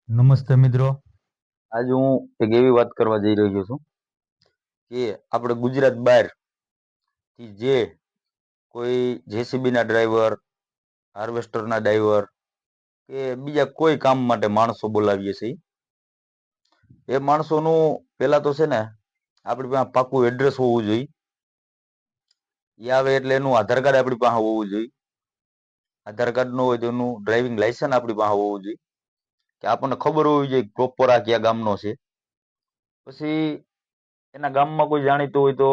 નમસ્તે મિત્રો. આજે હું એક એવી વાત કરવા જઈ રહ્યો છું કે આપણે ગુજરાત બહાર થી જે કોઈ જેસીબી ના ડ્રાઈવર, હાર્વેસ્ટર ના ડ્રાઈવર કે બીજા કોઈ કામ માટે માણસો બોલાવીએ છીએ, એ માણસોનું પેલા તો છે ને આપણી પાસે પાકું એડ્રેસ હોવું જોઈએ. એ આવે એટલે એનું આધાર કાર્ડ આપણી પાસે હોવું જોઈએ. આધાર કાર્ડ ન હોય તો એનું ડ્રાઇવિંગ લાયસન્સ આપણી પાસે હોવું જોઈએ, કે આપણને ખબર હોવી જોઈએ પ્રોપર આ કયા ગામનો છે. પછી એના ગામમાં કોઈ જાણીતું હોય તો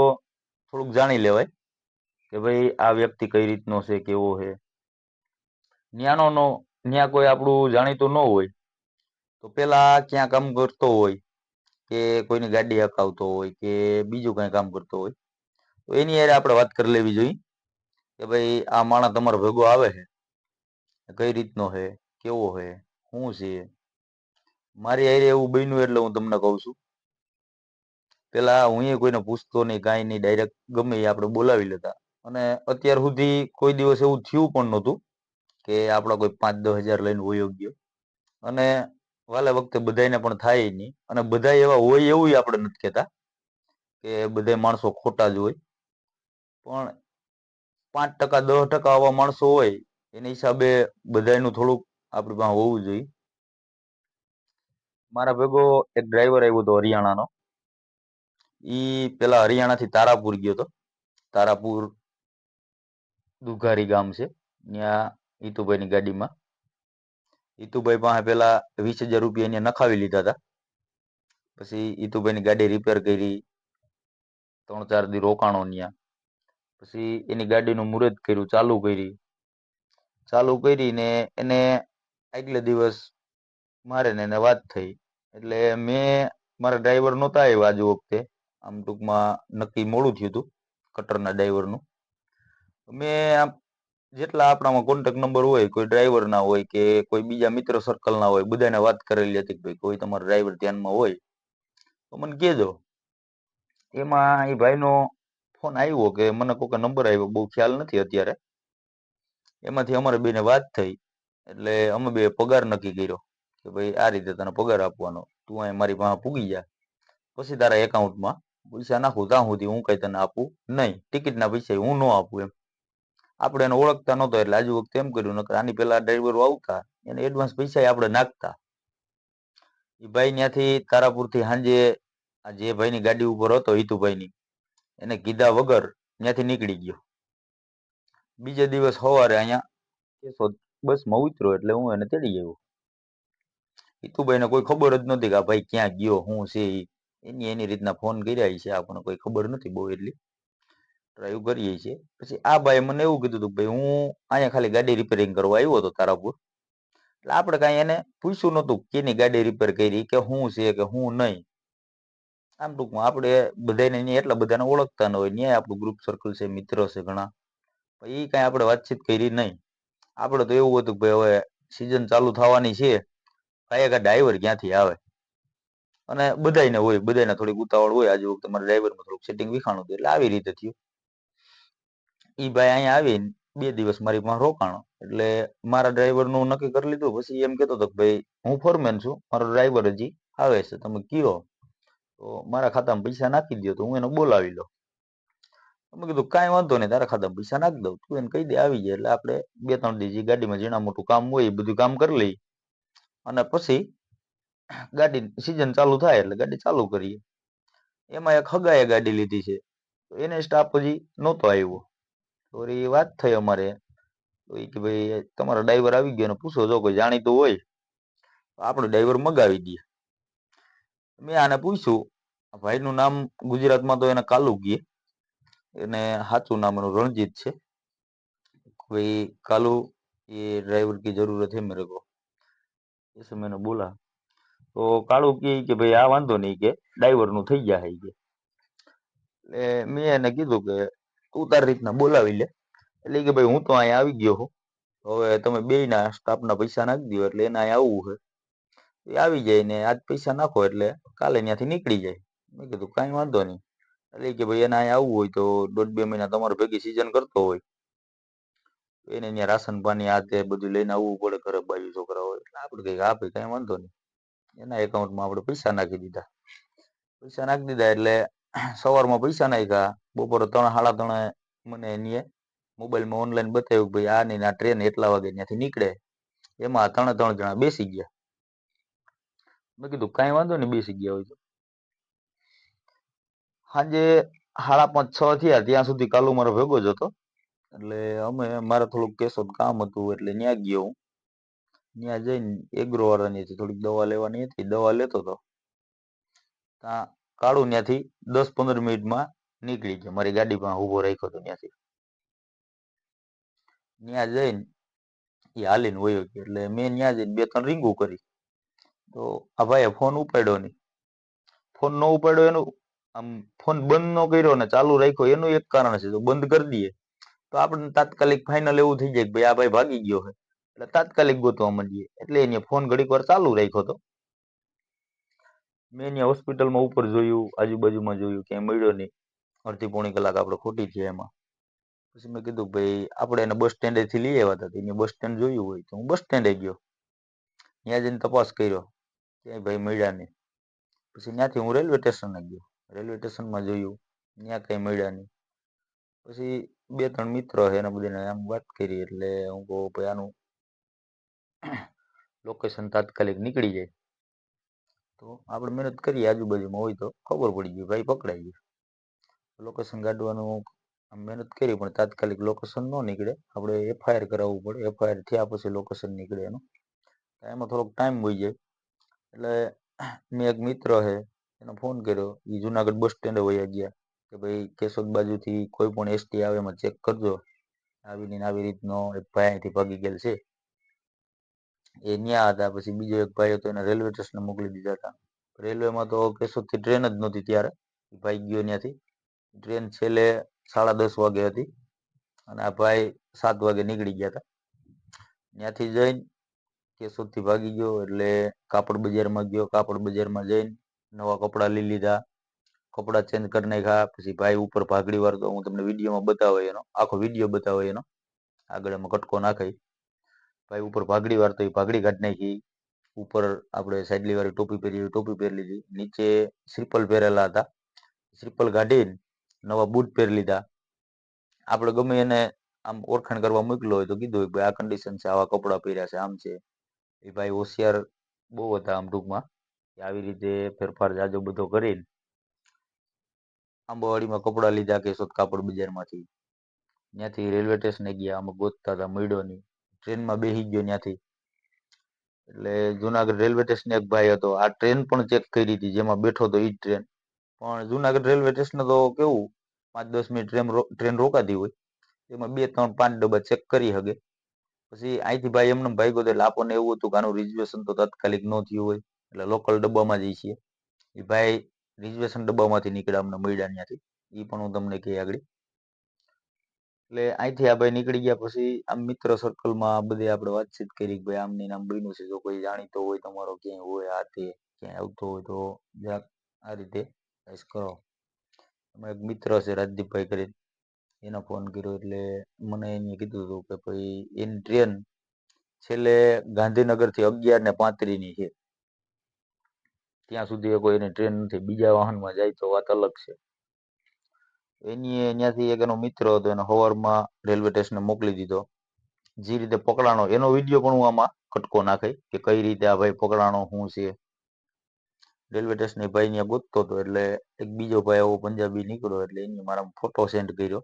થોડુંક જાણી લેવાય કે ભાઈ આ વ્યક્તિ કઈ રીતનો છે, કેવો છે. ન્યાનો નો ન્યા કોઈ આપણું જાણીતું ન હોય તો પેલા ક્યાં કામ કરતો હોય, કે કોઈની ગાડી હકાવતો હોય, કે બીજું કઈ કામ કરતો હોય, તો એની યારે આપણે વાત કરી લેવી જોઈએ કે ભાઈ આ માણસ તમારો ભેગો આવે છે, કઈ રીતનો છે, કેવો છે, શું છે. મારી હારે એવું બન્યું એટલે હું તમને કહું છું. પેલા હું કોઈને પૂછતો નહીં, કાંઈ નહીં, ડાયરેક્ટ ગમે એ આપણે બોલાવી લેતા. અને અત્યાર સુધી કોઈ દિવસ એવું થયું પણ નહોતું કે આપણા કોઈ 5-10 હજાર લઈને વયો ગયો. અને વાલે વખતે બધાને પણ થાય નહીં, અને બધા એવા હોય એવું આપણે નથી કહેતા કે બધા માણસો ખોટા જ હોય, પણ 5%, 10% આવા માણસો હોય એના હિસાબે બધાનું થોડુંક આપણી પાસે હોવું જોઈએ. મારા ભેગો એક ડ્રાઈવર આવ્યો હતો હરિયાણાનો. ઈ પેલા હરિયાણાથી તારાપુર ગયો હતો. તારાપુર દુઘારી ગામ છે, ત્યાં ઈતુભાઈની ગાડીમાં. ઈતુભાઈ પાસે પેલા 20,000 રૂપિયા એને નખાવી લીધા હતા. પછી ઈતુભાઈની ગાડી રિપેર કરી, 3-4 દી રોકાણો ત્યાં. પછી એની ગાડીનું મુહૂર્ત કર્યું, ચાલુ કરીને એને આગલે દિવસ મારે ને એને વાત થઈ. એટલે મેં મારા ડ્રાઈવર નહોતા આવ્યા આજ વખતે, આમ ટૂંકમાં નક્કી મોડું થયું હતું કટરના ડ્રાઈવરનું. મેં આમ જેટલા આપણામાં કોન્ટેક્ટ નંબર હોય, કોઈ ડ્રાઈવરના હોય કે કોઈ બીજા મિત્ર સર્કલના હોય, બધાને વાત કરેલી હતી કે ભાઈ કોઈ તમારો ડ્રાઈવર ધ્યાનમાં હોય તો મને કહેજો. એમાં એ ભાઈનો ફોન આવ્યો કે મને કોઈ નંબર આવ્યો, બહુ ખ્યાલ નથી અત્યારે. એમાંથી અમારે બેને વાત થઈ એટલે અમે બે પગાર નક્કી કર્યો કે ભાઈ આ રીતે તને પગાર આપવાનો, તું અહીં મારી પાસે પૂગી જા, પછી તારા એકાઉન્ટમાં પૈસા નાખું, ત્યાં સુધી હું કઈ તને આપું નહીં, ટિકિટના પૈસા હું ન આપું એમ. આપણે એને ઓળખતા નહોતો એટલે આજુ વખતે એમ કર્યું, નકર આની પેલા ડ્રાઈવરો આવતા એને એડવાન્સ પૈસા આપણે નાખતા. એ ભાઈ ત્યાંથી તારાપુરથી સાંજે આ જે ભાઈની ગાડી ઉપર હતો હિતુભાઈની, એને કીધા વગર ત્યાંથી નીકળી ગયો. બીજે દિવસ સવારે અહીંયા કેશોદ બસમાં ઉતર્યો એટલે હું એને તેડી આવ્યો. હિતુભાઈને કોઈ ખબર જ નથી કે આ ભાઈ ક્યાં ગયો, શું છે. એની રીતના ફોન કર્યા છે, આપણને કોઈ ખબર નથી બહુ એટલી, ડ્રાઈવ કરીએ છીએ. પછી આ ભાઈ મને એવું કીધું હતું ભાઈ હું અહીંયા ખાલી ગાડી રિપેરિંગ કરવા આવ્યો હતો તારાપુર. એટલે આપણે કાંઈ એને પૂછ્યું નહોતું કેની ગાડી રિપેર કરી, કે શું છે કે શું નહીં. આમ ટૂંકમાં આપણે બધાને અહીંયા એટલા બધાને ઓળખતા ન હોય, ત્યાં આપણું ગ્રુપ સર્કલ છે, મિત્ર છે ઘણા, એ કાંઈ આપણે વાતચીત કરી નહીં. આપણે તો એવું હતું કે ભાઈ હવે સિઝન ચાલુ થવાની છે, કયા ડ્રાઈવર ક્યાંથી આવે. અને બધાને હોય, બધાને થોડીક ઉતાવળ હોય. આજે વખતે મારા ડ્રાઈવરમાં થોડુંક સેટિંગ વિખાણું હતું એટલે આવી રીતે થયું. ઈ ભાઈ અહીંયા આવીને 2 દિવસ મારી પાસે રોકાણો એટલે મારા ડ્રાઈવરનું નક્કી કરી લીધું. પછી એમ કહેતો હતો કે ભાઈ હું ફોરમેન છું, મારો ડ્રાઈવર હજી આવે છે, તમે કયો તો મારા ખાતામાં પૈસા નાખી દો તો હું એને બોલાવી લઉં. અમે કીધું કાંઈ વાંધો નહીં, તારા ખાતામાં પૈસા નાખી દઉં, તું એને કહી દે આવી જાય. એટલે આપણે 2-3 દી જે ગાડીમાં ઝીણા મોટું કામ હોય એ બધું કામ કરી લઈ, અને પછી ગાડી સિઝન ચાલુ થાય એટલે ગાડી ચાલુ કરીએ. એમાં એક હગાએ ગાડી લીધી છે, તો એને સ્ટાફ હજી નહોતો આવ્યો. તો એ વાત થઈ અમારે, તો એ કે ભાઈ તમારો ડ્રાઈવર આવી ગયો ને પૂછો જો કોઈ જાણીતું હોય તો આપણે ડ્રાઈવર મગાવી દઈએ. મેં આને પૂછ્યું, ભાઈનું નામ ગુજરાતમાં તો એને કાલુ કહે, એને સાચું નામ એનું રણજીત છે. भाई कालू ये ड्राइवर की जरूरत है मेरे को, ऐसे मैंने बोला. તો કાળુ કહે કે ભાઈ આ વાંધો નહીં, કે ડ્રાઈવર નું થઈ જાય કે. એટલે મેં એને કીધું કે તું તારી રીતના બોલાવી લે. એટલે કે ભાઈ હું તો અહીંયા આવી ગયો છું, હવે તમે બે ના સ્ટાફના પૈસા નાખી દો એટલે એને અહીંયા આવવું છે. એ આવી જાય ને આજ પૈસા નાખો એટલે કાલે ત્યાંથી નીકળી જાય. મેં કીધું કાંઈ વાંધો નહીં. એટલે કે ભાઈ એને અહીંયા આવવું હોય તો 1.5-2 મહિના તમારે ભેગી સિઝન કરતો હોય, એને ત્યાં રાશન પાણી આ તે બધું લઈને આવવું પડે, ઘરે બાજુ છોકરા હોય. એટલે આપણે કહીએ હા ભાઈ કાંઈ વાંધો નહીં. એના એકાઉન્ટમાં આપણે પૈસા નાખી દીધા એટલે સવારમાં પૈસા નાખ્યા, બપોરે 3 સાડા 3 મને એની મોબાઈલમાં ઓનલાઈન બતાવ્યું કે ભાઈ આની આ ટ્રેન એટલા વાગે ત્યાંથી નીકળે. એમાં 3 જણા બેસી ગયા. મેં કીધું કાંઈ વાંધો નહીં, બેસી ગયા હોય તો. સાંજે 5:30 6 થયા ત્યાં સુધી કાલુ મારો ભેગો જ હતો. એટલે મારે થોડુંક કેશોદ કામ હતું એટલે ત્યાં ગયો હું. ત્યાં જઈને એગ્રો વાળાની થોડીક દવા લેવાની હતી, દવા લેતો હતો. ત્યાં કાળુ ત્યાંથી 10-15 મિનિટમાં નીકળી ગયો, મારી ગાડી પાસે ઊભો રાખ્યો હતો ત્યાંથી. ત્યાં જઈને એ હાલીને વયો ગયો. એટલે મેં ત્યાં જઈને 2-3 રીંગું કરી તો આ ભાઈએ ફોન ઉપાડ્યો નહીં. ફોન ન ઉપાડ્યો એનું આમ ફોન બંધ ન કર્યો ને ચાલુ રાખ્યો એનું એક કારણ છે, તો બંધ કરી દઈએ તો આપણને તાત્કાલિક ફાઇનલ એવું થઈ જાય કે ભાઈ આ ભાઈ ભાગી ગયો છે, એટલે તાત્કાલિક ગોતવા માંડીએ. એટલે એને ફોન ઘડીક વાર ચાલુ રાખ્યો હતો. મેં અહીંયા હોસ્પિટલમાં ઉપર જોયું, આજુબાજુમાં જોયું, ક્યાંય મળ્યો નહીં. અડધી પોણી કલાક આપણે ખોટી છે એમાં. પછી મેં કીધું ભાઈ આપણે એને બસ સ્ટેન્ડેથી લઈ આવ્યા હતા, એને બસ સ્ટેન્ડ જોયું હોય તો હું બસ સ્ટેન્ડે ગયો. ત્યાં જઈને તપાસ કર્યો, ક્યાંય ભાઈ મળ્યા નહીં. પછી ત્યાંથી હું રેલવે સ્ટેશને ગયો. રેલવે સ્ટેશનમાં જોયું, ત્યાં કંઈ મળ્યા નહીં. પછી 2-3 મિત્રો છે એના બધાને આમ વાત કરી એટલે હું કહું ભાઈ આનું લોકેશન તાત્કાલિક નીકળી જાય તો આપણે મહેનત કરીએ, આજુબાજુમાં હોય તો ખબર પડી ગઈ, ભાઈ પકડાઈ ગયું. લોકેશન કાઢવાનું મહેનત કરી પણ તાત્કાલિક લોકેશન ન નીકળે, આપણે એફઆઈઆર કરાવવું પડે. એફઆઈઆર થયા પછી લોકેશન નીકળે એનું, એમાં થોડોક ટાઈમ વહી જાય. એટલે મેં એક મિત્ર છે એને ફોન કર્યો, એ જુનાગઢ બસ સ્ટેન્ડે વયા ગયા કે ભાઈ કેશોદ બાજુથી કોઈ પણ એસટી આવે એમાં ચેક કરજો, આવી રીતનો એક ભાઈ અહીંથી ભાગી ગયેલ છે. એ ન્યા હતા. પછી બીજો એક ભાઈ હતો એને રેલવે સ્ટેશને મોકલી દીધા હતા. રેલવેમાં તો કેશોદથી ટ્રેન જ નહોતી ત્યારે, ભાઈ ગયો ત્યાંથી. ટ્રેન છેલ્લે 10:30 વાગે હતી અને આ ભાઈ 7 વાગે નીકળી ગયા હતા. ત્યાંથી જઈને કેશોદથી ભાગી ગયો એટલે કાપડ બજારમાં ગયો. કાપડ બજારમાં જઈને નવા કપડાં લઈ લીધા, કપડાં ચેન્જ કરી નાખ્યા. પછી ભાઈ ઉપર ભાગડી વાર તો હું તમને વિડીયોમાં બતાવે, એનો આખો વિડીયો બતાવે એનો, આગળ એમાં કટકો નાખાય. ભાઈ ઉપર ભાગડી વાર તો એ ભાગડી કાઢી નાખી. ઉપર આપણે સાઈડલી વાળી ટોપી પહેરી, ટોપી પહેરી લીધી. નીચે શ્રીપલ પહેરેલા હતા, શ્રીપલ કાઢીને નવા બૂટ પહેરી લીધા. આપણે ગમે એને આમ ઓળખાણ કરવા મોકલો હોય તો કીધું હોય ભાઈ આ કન્ડિશન છે, આવા કપડાં પહેર્યા છે, આમ છે. એ ભાઈ હોશિયાર બહુ હતા આમ ટૂંકમાં. આવી રીતે ફેરફાર જાજો બધો કરીને આંબાવાડીમાં કપડાં લીધા કેશોદ કાપડ બજારમાંથી. ત્યાંથી રેલવે સ્ટેશને ગયા, આમાં ગોતતા હતા, મળ્યો નહીં. ટ્રેનમાં બેસી ગયો ત્યાંથી. એટલે જુનાગઢ રેલવે સ્ટેશને એક ભાઈ હતો, આ ટ્રેન પણ ચેક કરી હતી જેમાં બેઠો હતો એ જ ટ્રેન. પણ જુનાગઢ રેલવે સ્ટેશન તો કેવું 5-10 મિનિટ ટ્રેન રોકાતી હોય, એમાં 2-3-5 ડબ્બા ચેક કરી શકે. પછી અહીંથી ભાઈ એમને ભાગ્યો હતો એટલે આપણને એવું હતું કે આનું રિઝર્વેશન તો તાત્કાલિક ન થયું હોય એટલે લોકલ ડબ્બામાં જઈએ છીએ. એ ભાઈ રિઝર્વેશન ડબ્બામાંથી નીકળ્યા, અમને મળ્યા ત્યાંથી. એ પણ હું તમને કહી આગળ. એટલે અહીંથી આ ભાઈ નીકળી ગયા. પછી આમ મિત્ર સર્કલમાં બધે આપણે વાતચીત કરી કે ભાઈ આમની નામ બન્યું છે, જો કોઈ જાણીતો હોય તમારો ક્યાંય હોય આ તે ક્યાંય આવતો હોય તો જરાક આ રીતે કરો. એમાં એક મિત્ર છે રાજદીપભાઈ કરીને, એનો ફોન કર્યો એટલે મને એને કીધું હતું કે ભાઈ એની ટ્રેન છેલ્લે ગાંધીનગરથી 11:35ની છે, ત્યાં સુધી કોઈ ટ્રેન નથી. બીજા વાહનમાં જાય તો વાત અલગ છે. એની ત્યાંથી એક એનો મિત્ર હતો, એને સવારમાં રેલવે સ્ટેશને મોકલી દીધો. જે રીતે પકડાણો એનો વિડીયો પણ હું આમાં કટકો નાખાય કે કઈ રીતે આ ભાઈ પકડાણો, શું છે. રેલવે સ્ટેશને ભાઈ ત્યાં ગોતતો હતો એટલે એક બીજો ભાઈ એવો પંજાબી નીકળ્યો એટલે એને મારા ફોટો સેન્ડ કર્યો.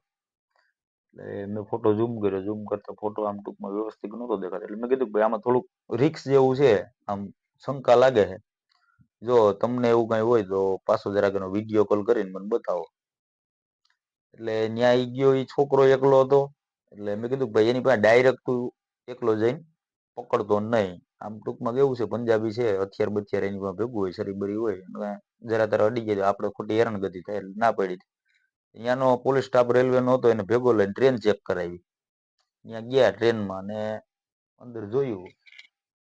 એટલે મેં ફોટો ઝૂમ કર્યો, ઝૂમ કરતા ફોટો આમ ટૂંકમાં વ્યવસ્થિત નહોતો દેખાતો. એટલે મેં કીધું ભાઈ આમાં થોડુંક રિક્સ જેવું છે, આમ શંકા લાગે છે. જો તમને એવું કઈ હોય તો પાછો જરાક એનો વિડીયો કોલ કરીને મને બતાવો. એટલે ત્યાં ઈ ગયો, એ છોકરો એકલો હતો. એટલે મેં કીધું ભાઈ એની પાસે ડાયરેક્ટ તું એકલો જઈને પકડતો નહીં. આમ ટૂંકમાં કેવું છે, પંજાબી છે, હથિયાર બથિયાર એની પાસે ભેગું હોય, શરીર બરી હોય, જરા તારા અડી જાય આપણે ખોટી હેરાનગતિ થાય એટલે ના પડી. ત્યાંનો પોલીસ સ્ટાફ રેલવે નો હતો, એને ભેગો લઈને ટ્રેન ચેક કરાવી. ત્યાં ગયા ટ્રેનમાં ને અંદર જોયું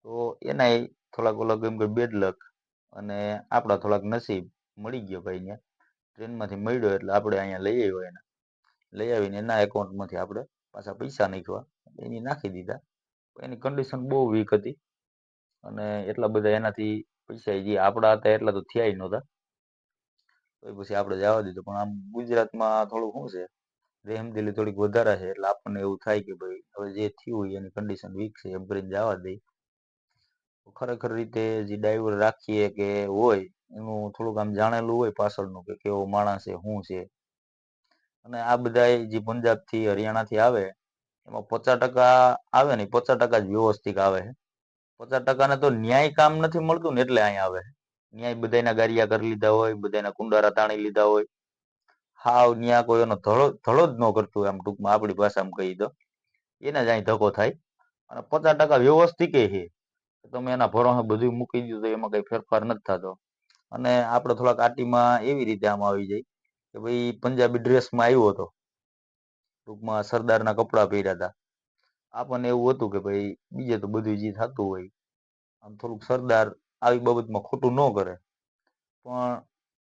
તો એના થોડાક ઓલા એમ કે બેડ લક અને આપણા થોડાક નસીબ મળી ગયો ભાઈ. ત્યાં ટ્રેનમાંથી મળ્યો એટલે આપણે અહીંયા લઈ આવ્યો. એને લઈ આવીને એના એકાઉન્ટમાંથી આપણે પાછા પૈસા નાખવા એની નાખી દીધા. એની કન્ડિશન બહુ વીક હતી અને એટલા બધા એનાથી પૈસા જે આપણા હતા એટલા તો થયા નહોતા, તો પછી આપણે જવા દીધું. પણ આમ ગુજરાતમાં થોડું શું છે, રહેમદિલી થોડીક વધારે છે, એટલે આપણને એવું થાય કે ભાઈ હવે જે થયું હોય એની કન્ડિશન વીક છે એમ કરીને જવા દઈ. ખરેખર રીતે જે ડ્રાઈવર રાખીએ કે હોય એનું થોડુંક આમ જાણેલું હોય પાછળનું કે કેવો માણસ છે શું છે. અને આ બધા જે પંજાબથી હરિયાણાથી આવે એમાં 50% આવે ને 50% જ વ્યવસ્થિત આવે છે. 50% ને તો ન્યાય કામ નથી મળતું ને એટલે અહીંયા આવે. ન્યાય બધાના ગારિયા કરી લીધા હોય, બધાના કુંડારા તાણી લીધા હોય, હાવ ન્યા કોઈ એનો ધડો ધડો જ ન કરતું હોય, આમ ટૂંકમાં આપણી ભાષામાં કહી દો એને જ અહીં ધક્કો થાય. અને 50% વ્યવસ્થિત છે, તમે એના ભરોસે બધું મૂકી દીધું તો એમાં કઈ ફેરફાર નથી થતો. અને આપણે થોડાક આટીમાં એવી રીતે આમ આવી જાય કે ભાઈ પંજાબી ડ્રેસમાં આવ્યો હતો, ટૂંકમાં સરદારના કપડાં પહેર્યા હતા, આપણને એવું હતું કે ભાઈ બીજે તો બધું જે થતું હોય આમ થોડુંક સરદાર આવી બાબતમાં ખોટું ન કરે, પણ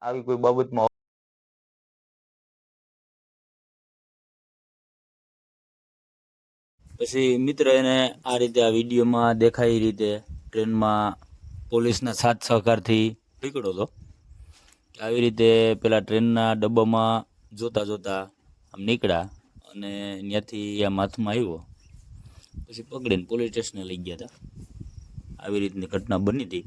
આવી કોઈ બાબતમાં પછી મિત્ર એને આ રીતે આ વિડીયોમાં દેખાય એ રીતે ટ્રેનમાં પોલીસના સાથ સહકારથી નીકળ્યો હતો. આવી રીતે પેલા ટ્રેનના ડબ્બામાં જોતા જોતા આમ નીકળ્યા અને ત્યાંથી આમ હાથમાં આવ્યો, પછી પકડીને પોલીસ સ્ટેશને લઈ ગયા હતા. આવી રીતની ઘટના બની હતી.